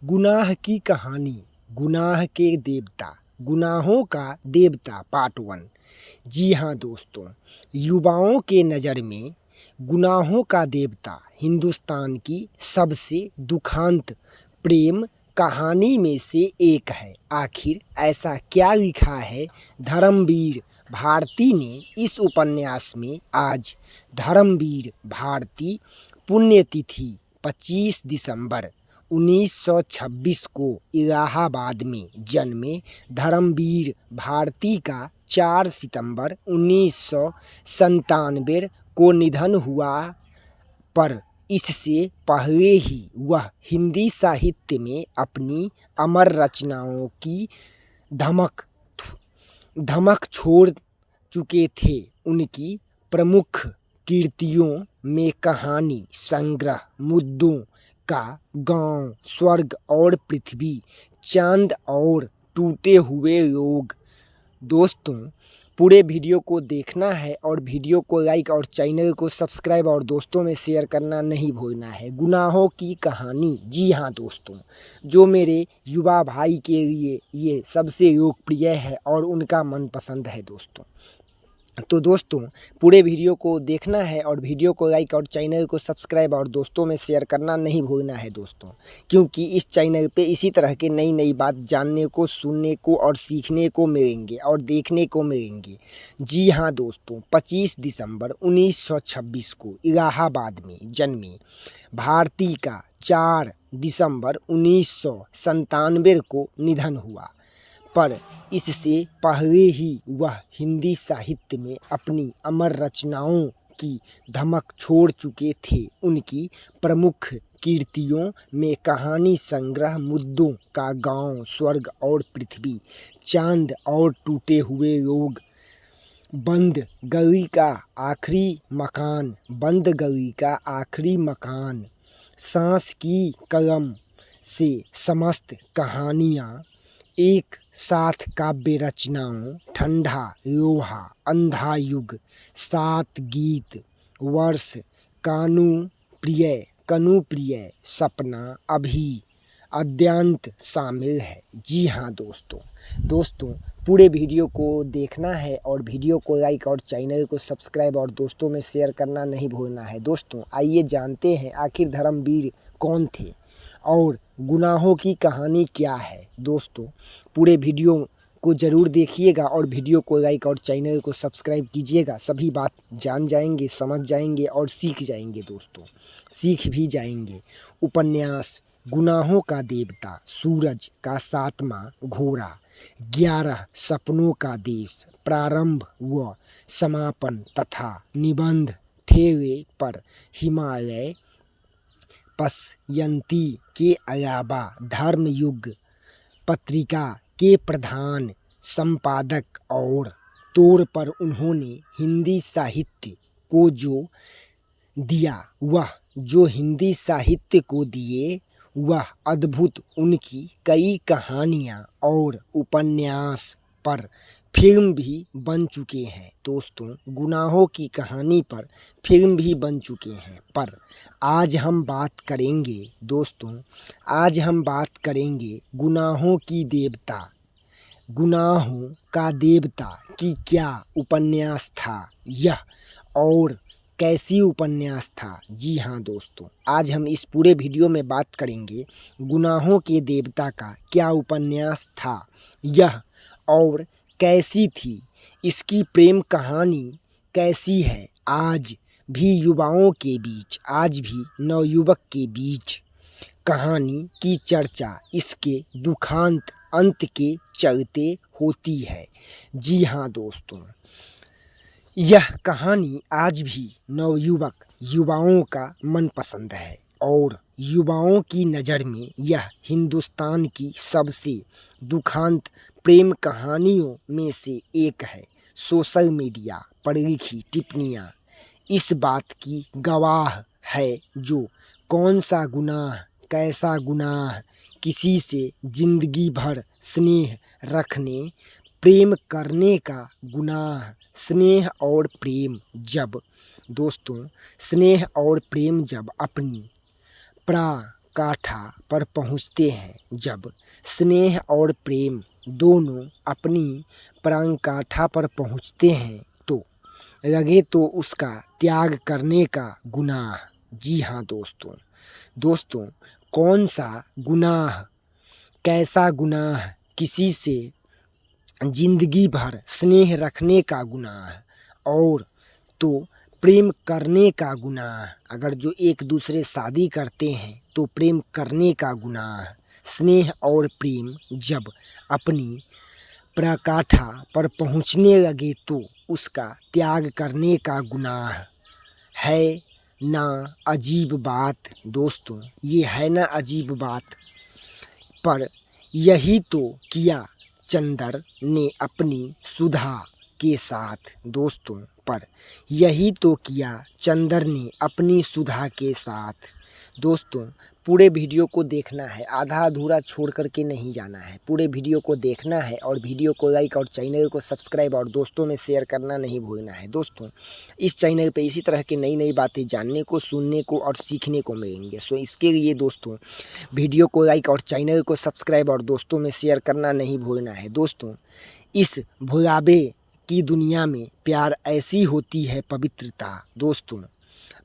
गुनाह की कहानी, गुनाह के देवता, गुनाहों का देवता पार्ट 1। जी हाँ दोस्तों, युवाओं के नज़र में गुनाहों का देवता हिंदुस्तान की सबसे दुखांत प्रेम कहानी में से एक है। आखिर ऐसा क्या लिखा है धर्मवीर भारती ने इस उपन्यास में। आज धर्मवीर भारती पुण्यतिथि 25 दिसंबर 1926 को इलाहाबाद में जन्मे। धर्मवीर भारती का 4 सितंबर 1997 को निधन हुआ, पर इससे पहले ही वह हिंदी साहित्य में अपनी अमर रचनाओं की धमक छोड़ चुके थे। उनकी प्रमुख कृतियों में कहानी संग्रह मुद्दों का गांव, स्वर्ग और पृथ्वी, चांद और टूटे हुए लोग। दोस्तों, पूरे वीडियो को देखना है और वीडियो को लाइक और चैनल को सब्सक्राइब और दोस्तों में शेयर करना नहीं भूलना है। गुनाहों की कहानी, जी हाँ दोस्तों, जो मेरे युवा भाई के लिए ये सबसे लोकप्रिय है और उनका मनपसंद है दोस्तों। तो दोस्तों, पूरे वीडियो को देखना है और वीडियो को लाइक और चैनल को सब्सक्राइब और दोस्तों में शेयर करना नहीं भूलना है दोस्तों, क्योंकि इस चैनल पे इसी तरह के नई नई बात जानने को, सुनने को और सीखने को मिलेंगे और देखने को मिलेंगे। जी हाँ दोस्तों, 25 दिसंबर 1926 को इलाहाबाद में जन्मे भारती का 4 दिसंबर 1997 को निधन हुआ, पर इससे पहले ही वह हिंदी साहित्य में अपनी अमर रचनाओं की धमक छोड़ चुके थे। उनकी प्रमुख कृतियों में कहानी संग्रह मुद्दों का गांव, स्वर्ग और पृथ्वी, चांद और टूटे हुए लोग, बंद गली का आखिरी मकान, सांस की कलम से समस्त कहानियाँ, एक साथ काव्य रचनाओं, ठंडा लोहा, अंधा युग, 7 गीत, वर्ष, कनु प्रिय, सपना, अभी, अद्यांत शामिल है। जी हाँ दोस्तों, पूरे वीडियो को देखना है और वीडियो को लाइक और चैनल को सब्सक्राइब और दोस्तों में शेयर करना नहीं भूलना है। दोस्तों, आइए जानते हैं आखिर धर्मवीर कौन थे और गुनाहों की कहानी क्या है। दोस्तों, पूरे वीडियो को ज़रूर देखिएगा और वीडियो को लाइक और चैनल को सब्सक्राइब कीजिएगा। सभी बात जान जाएंगे, समझ जाएंगे और सीख जाएंगे दोस्तों, सीख भी जाएंगे। उपन्यास गुनाहों का देवता, सूरज का 7वां घोड़ा, 11 सपनों का देश, प्रारंभ व समापन तथा निबंध, ठेले पर हिमालय, पश्यंती के अलावा धर्मयुग पत्रिका के प्रधान संपादक और तौर पर उन्होंने हिंदी साहित्य को हिंदी साहित्य को दिए वह अद्भुत। उनकी कई कहानियाँ और उपन्यास पर फिल्म भी बन चुके हैं दोस्तों। गुनाहों की कहानी पर फिल्म भी बन चुके हैं, पर आज हम बात करेंगे गुनाहों का देवता की क्या उपन्यास था यह और कैसी उपन्यास था। जी हाँ दोस्तों, आज हम इस पूरे वीडियो में बात करेंगे गुनाहों के देवता का क्या उपन्यास था यह और कैसी थी, इसकी प्रेम कहानी कैसी है। आज भी नवयुवक के बीच कहानी की चर्चा इसके दुखांत अंत के चलते होती है। जी हाँ दोस्तों, यह कहानी आज भी युवाओं का मनपसंद है और युवाओं की नज़र में यह हिंदुस्तान की सबसे दुखांत प्रेम कहानियों में से एक है। सोशल मीडिया पर लिखी टिप्पणियाँ इस बात की गवाह है, जो कौन सा गुनाह, कैसा गुनाह, किसी से जिंदगी भर स्नेह रखने, प्रेम करने का गुनाह, स्नेह और प्रेम जब अपनी पराकाष्ठा पर पहुँचते हैं। जब स्नेह और प्रेम दोनों अपनी पराकाष्ठा पर पहुँचते हैं तो लगे तो उसका त्याग करने का गुनाह। जी हाँ दोस्तों, कौन सा गुनाह, कैसा गुनाह? किसी से जिंदगी भर स्नेह रखने का गुनाह और तो प्रेम करने का गुनाह। अगर जो एक दूसरे शादी करते हैं तो प्रेम करने का गुनाह। स्नेह और प्रेम जब अपनी पराकाष्ठा पर पहुँचने लगे तो उसका त्याग करने का गुनाह। है ना अजीब बात दोस्तों, ये है ना अजीब बात। पर यही तो किया चंदर ने अपनी सुधा के साथ दोस्तों, पर यही तो किया चंदर ने अपनी सुधा के साथ। दोस्तों, पूरे वीडियो को देखना है, आधा अधूरा छोड़ करके नहीं जाना है। पूरे वीडियो को देखना है और वीडियो को लाइक और चैनल को सब्सक्राइब और दोस्तों में शेयर करना नहीं भूलना है। दोस्तों, इस चैनल पे इसी तरह की नई नई बातें जानने को, सुनने को और सीखने को मिलेंगे। सो इसके लिए दोस्तों वीडियो को लाइक और चैनल को सब्सक्राइब और दोस्तों में शेयर करना नहीं भूलना है। दोस्तों, इस भुलावे की दुनिया में प्यार ऐसी होती है पवित्रता। दोस्तों,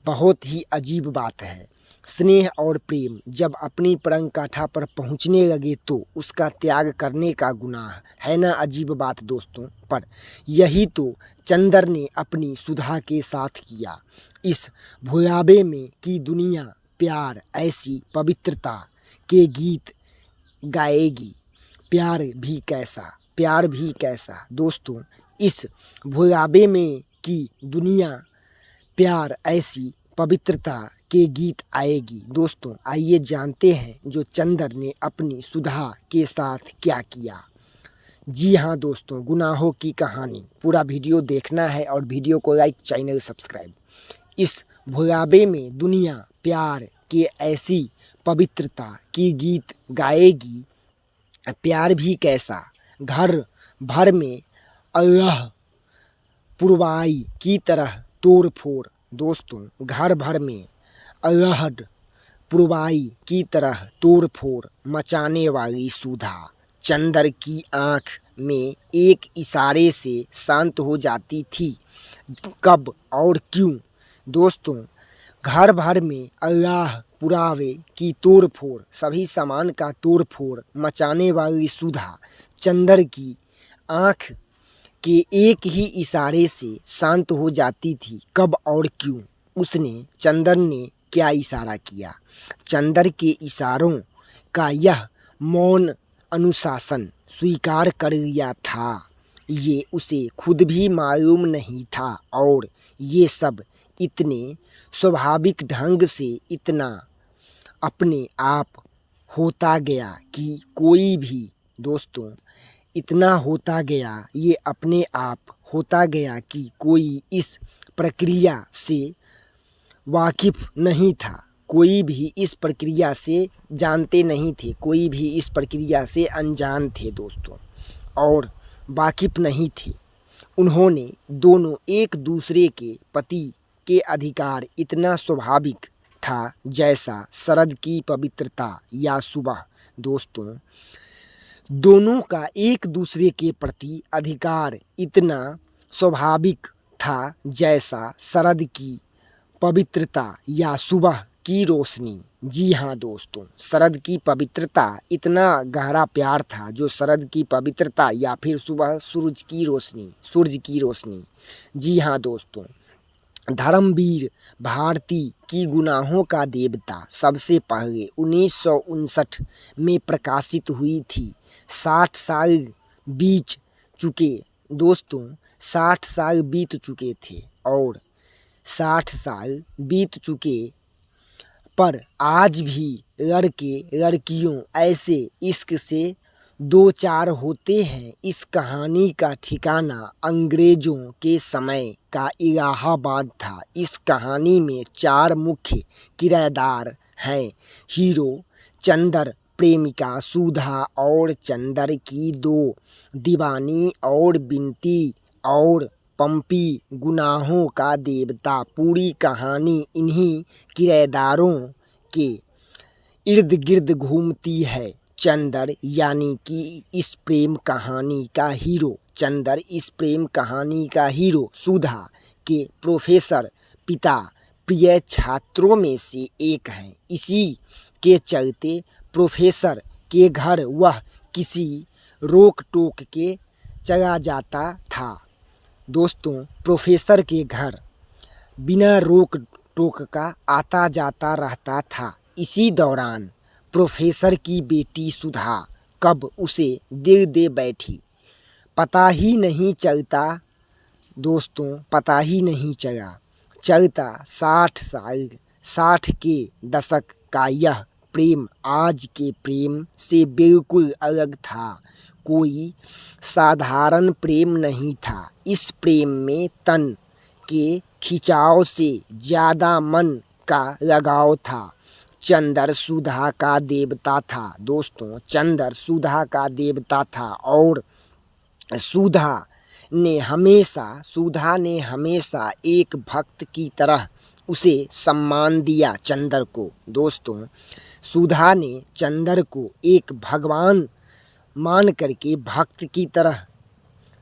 बहुत ही अजीब बात है। स्नेह और प्रेम जब अपनी पराकाष्ठा पर पहुँचने लगे तो उसका त्याग करने का गुनाह। है ना अजीब बात दोस्तों। पर यही तो चंदर ने अपनी सुधा के साथ किया। इस भुलावे में की दुनिया प्यार ऐसी पवित्रता के गीत गाएगी। प्यार भी कैसा दोस्तों, इस भुलावे में की दुनिया प्यार ऐसी पवित्रता के गीत आएगी। दोस्तों, आइए जानते हैं जो चंदर ने अपनी सुधा के साथ क्या किया। जी हाँ दोस्तों, गुनाहों की कहानी। पूरा वीडियो देखना है और वीडियो को लाइक, चैनल सब्सक्राइब। इस भुलावे में दुनिया प्यार के ऐसी पवित्रता की गीत गाएगी। प्यार भी कैसा, घर भर में अल्लाह पुरवाई की तरह तोड़ फोड़। दोस्तों, घर भर में अल्हड़ पुरवाई की तरह तोड़ फोड़ मचाने वाली सुधा चंदर की आँख में एक इशारे से शांत हो जाती थी। कब और क्यों? दोस्तों, घर भर में अल्लाह पुरावे की तोड़ फोड़, सभी सामान का तोड़ फोड़ मचाने वाली सुधा चंदर की आँख के एक ही इशारे से शांत हो जाती थी। कब और क्यों? चंदर ने क्या इशारा किया? चंदर के इशारों का यह मौन अनुशासन स्वीकार कर लिया था। ये उसे खुद भी मालूम नहीं था और ये सब इतने स्वाभाविक ढंग से इतना अपने आप होता गया कि कोई भी दोस्तों इतना होता गया, ये अपने आप होता गया कि कोई इस प्रक्रिया से वाकिफ नहीं था। कोई भी इस प्रक्रिया से जानते नहीं थे, कोई भी इस प्रक्रिया से अनजान थे दोस्तों, और वाकिफ नहीं थे। उन्होंने दोनों एक दूसरे के पति के अधिकार इतना स्वाभाविक था जैसा शरद की पवित्रता या सुबह। दोस्तों, दोनों का एक दूसरे के प्रति अधिकार इतना स्वाभाविक था जैसा शरद की पवित्रता या सुबह की रोशनी। जी हाँ दोस्तों, शरद की पवित्रता इतना गहरा प्यार था जो शरद की पवित्रता या फिर सुबह सूरज की रोशनी। जी हाँ दोस्तों, धर्मवीर भारती की गुनाहों का देवता सबसे पहले 1959 में प्रकाशित हुई थी। 60 साल बीत चुके दोस्तों, 60 साल बीत चुके थे और 60 साल बीत चुके पर आज भी लड़के लड़कियों ऐसे इश्क से दो चार होते हैं। इस कहानी का ठिकाना अंग्रेजों के समय का इलाहाबाद था। इस कहानी में 4 मुख्य किरदार हैं। हीरो चंदर, प्रेमिका सुधा और चंदर की 2 दीवानी और बिनती और पंपी गुनाहों का देवता। पूरी कहानी इन्हीं किरदारों के इर्द गिर्द घूमती है चंदर, यानी कि इस प्रेम कहानी का हीरो चंदर इस प्रेम कहानी का हीरो सुधा के प्रोफेसर पिता प्रिय छात्रों में से एक हैं। इसी के चलते प्रोफेसर के घर वह किसी रोक टोक के चला जाता था। दोस्तों, प्रोफेसर के घर बिना रोक टोक का आता जाता रहता था। इसी दौरान प्रोफेसर की बेटी सुधा कब उसे दिल दे बैठी, पता ही नहीं चलता। दोस्तों, पता ही नहीं चलता 60 के दशक का यह प्रेम आज के प्रेम से बिल्कुल अलग था। कोई साधारण प्रेम नहीं था। इस प्रेम में तन के खिंचाव से ज़्यादा मन का लगाव था। चंदर सुधा का देवता था। दोस्तों, चंदर सुधा का देवता था और सुधा ने हमेशा एक भक्त की तरह उसे सम्मान दिया चंदर को। दोस्तों, सुधा ने चंदर को एक भगवान मान करके भक्त की तरह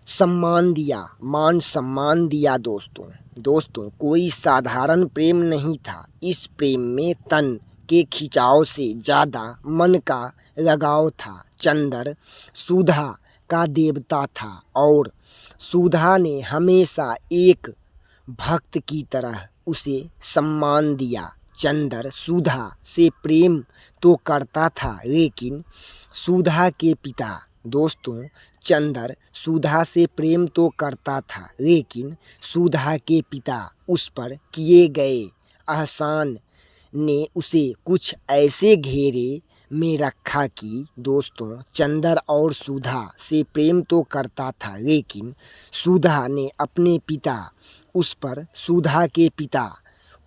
मान सम्मान दिया। दोस्तों, कोई साधारण प्रेम नहीं था। इस प्रेम में तन के खिंचाव से ज़्यादा मन का लगाव था। चंदर सुधा का देवता था और सुधा ने हमेशा एक भक्त की तरह उसे सम्मान दिया। चंदर सुधा से प्रेम तो करता था, लेकिन सुधा के पिता दोस्तों, चंदर सुधा से प्रेम तो करता था, लेकिन सुधा के पिता उस पर किए गए एहसान ने उसे कुछ ऐसे घेरे में रखा कि दोस्तों, चंदर और सुधा से प्रेम तो करता था, लेकिन सुधा के पिता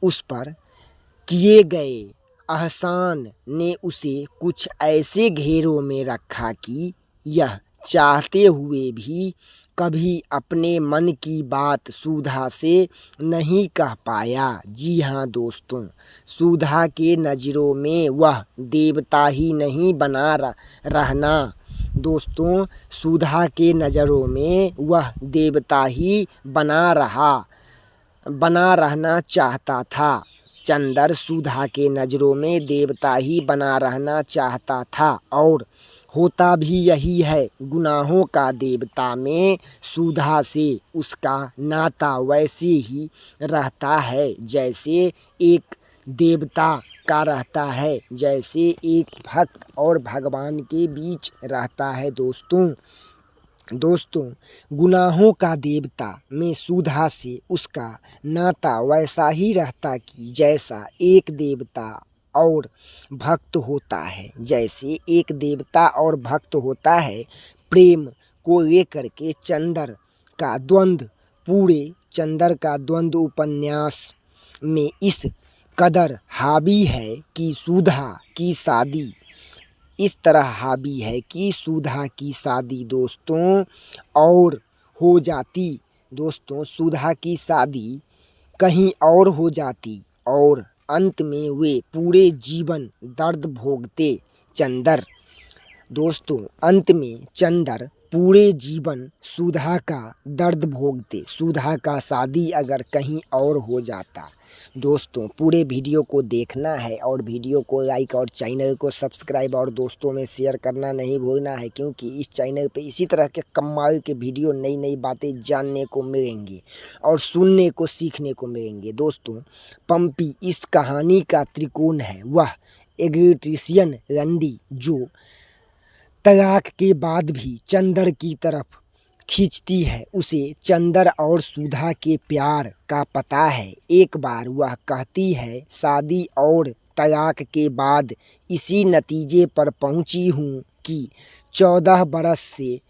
उस पर किए गए एहसान ने उसे कुछ ऐसे घेरों में रखा कि यह चाहते हुए भी कभी अपने मन की बात सुधा से नहीं कह पाया। जी हाँ दोस्तों, सुधा के नज़रों में वह देवता ही नहीं बना रहना दोस्तों, सुधा के नज़रों में वह देवता ही बना रहना चाहता था। चंदर सुधा के नज़रों में देवता ही बना रहना चाहता था और होता भी यही है। गुनाहों का देवता में सुधा से उसका नाता वैसे ही रहता है जैसे एक देवता का रहता है, जैसे एक भक्त और भगवान के बीच रहता है। दोस्तों, गुनाहों का देवता में सुधा से उसका नाता वैसा ही रहता कि जैसा एक देवता और भक्त होता है। जैसे एक देवता और भक्त होता है। प्रेम को लेकर के चंदर का द्वंद्व उपन्यास में इस कदर हावी है कि सुधा की शादी इस तरह हावी है कि सुधा की शादी दोस्तों और हो जाती। दोस्तों, सुधा की शादी कहीं और हो जाती और अंत में वे पूरे जीवन दर्द भोगते। अंत में चंदर पूरे जीवन सुधा का दर्द भोगते। सुधा का शादी अगर कहीं और हो जाता। दोस्तों, पूरे वीडियो को देखना है और वीडियो को लाइक और चैनल को सब्सक्राइब और दोस्तों में शेयर करना नहीं भूलना है, क्योंकि इस चैनल पे इसी तरह के कमाल के वीडियो नई बातें जानने को मिलेंगी और सुनने को सीखने को मिलेंगे। दोस्तों, पंपी इस कहानी का त्रिकोण है। वह इलेक्ट्रीशियन रंडी जो तलाक के बाद भी चंदर की तरफ खींचती है। उसे चंदर और सुधा के प्यार का पता है। एक बार वह कहती है, शादी और तलाक के बाद इसी नतीजे पर पहुंची हूँ कि 14 बरस से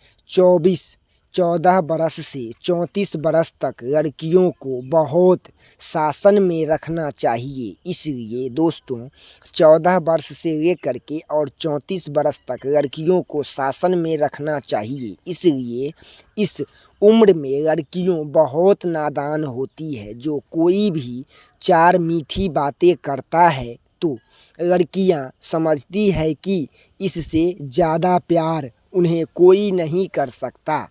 34 बरस तक लड़कियों को बहुत शासन में रखना चाहिए। इसलिए दोस्तों, 14 वर्ष से लेकर के और 34 बरस तक लड़कियों को शासन में रखना चाहिए। इसलिए इस उम्र में लड़कियों बहुत नादान होती है। जो कोई भी 4 मीठी बातें करता है तो लड़कियां समझती है कि इससे ज़्यादा प्यार उन्हें कोई नहीं कर सकता।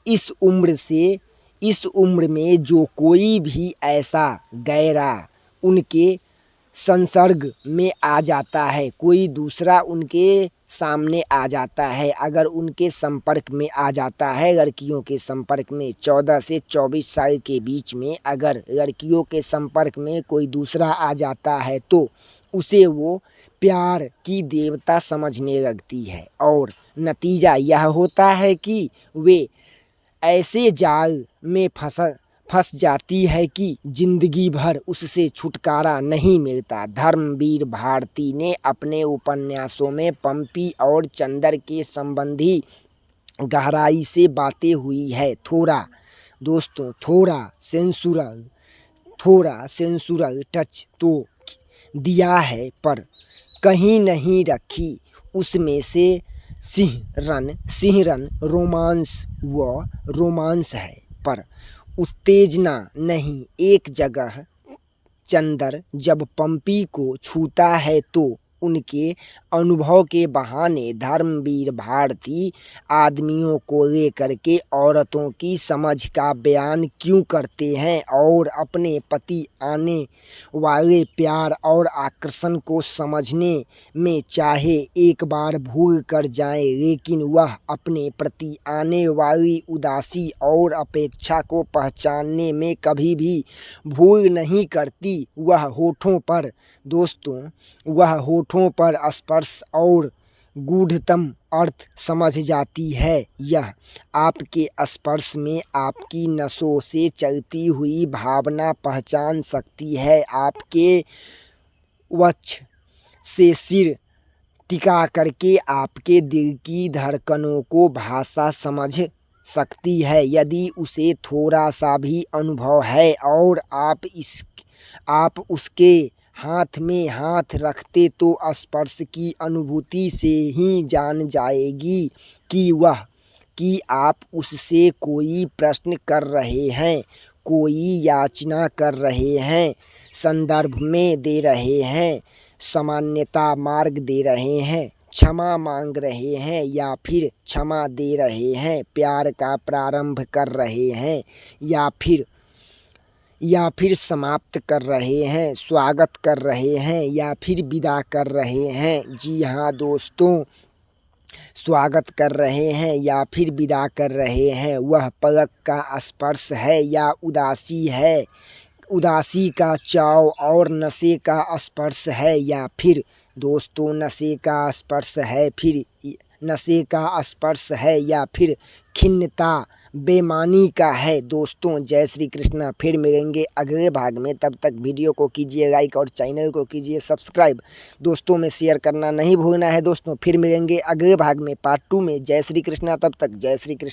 इस उम्र में जो कोई भी ऐसा गैरा उनके संसर्ग में आ जाता है, कोई दूसरा उनके सामने आ जाता है, अगर उनके संपर्क में आ जाता है, लड़कियों के संपर्क में 14 से 24 साल के बीच में अगर लड़कियों के संपर्क में कोई दूसरा आ जाता है तो उसे वो प्यार की देवता समझने लगती है और नतीजा यह होता है कि वे ऐसे जाल में फंस जाती है कि जिंदगी भर उससे छुटकारा नहीं मिलता। धर्मवीर भारती ने अपने उपन्यासों में पंपी और चंदर के संबंधी गहराई से बातें हुई है। दोस्तों थोड़ा सेंसुरल टच तो दिया है पर कहीं नहीं रखी उसमें से सिहरन रोमांस है पर उत्तेजना नहीं। एक जगह चंदर जब पंपी को छूता है तो उनके अनुभव के बहाने धर्मवीर भारती आदमियों को लेकर के औरतों की समझ का बयान क्यों करते हैं और अपने प्रति आने वाले प्यार और आकर्षण को समझने में चाहे एक बार भूल कर जाएं, लेकिन वह अपने प्रति आने वाली उदासी और अपेक्षा को पहचानने में कभी भी भूल नहीं करती। वह होठों पर स्पर्श और गूढ़तम अर्थ समझ जाती है। यह आपके स्पर्श में आपकी नसों से चलती हुई भावना पहचान सकती है, आपके वक्ष से सिर टिका करके आपके दिल की धड़कनों को भाषा समझ सकती है। यदि उसे थोड़ा सा भी अनुभव है और आप उसके हाथ में हाथ रखते तो स्पर्श की अनुभूति से ही जान जाएगी कि आप उससे कोई प्रश्न कर रहे हैं, कोई याचना कर रहे हैं, संदर्भ में दे रहे हैं, सामान्यता मार्ग दे रहे हैं, क्षमा मांग रहे हैं या फिर क्षमा दे रहे हैं, प्यार का प्रारंभ कर रहे हैं या फिर समाप्त कर रहे हैं, स्वागत कर रहे हैं या फिर विदा कर रहे हैं। जी हाँ दोस्तों, स्वागत कर रहे हैं या फिर विदा कर रहे हैं। वह पलक का स्पर्श है या उदासी का चाव और नशे का स्पर्श है या फिर दोस्तों नशे का स्पर्श है या फिर खिन्नता बेमानी का है। दोस्तों जय श्री कृष्णा। फिर मिलेंगे अगले भाग में, तब तक वीडियो को कीजिए लाइक और चैनल को कीजिए सब्सक्राइब। दोस्तों में शेयर करना नहीं भूलना है। दोस्तों फिर मिलेंगे अगले भाग में पार्ट 2 में। जय श्री कृष्णा। तब तक जय श्री कृष्ण।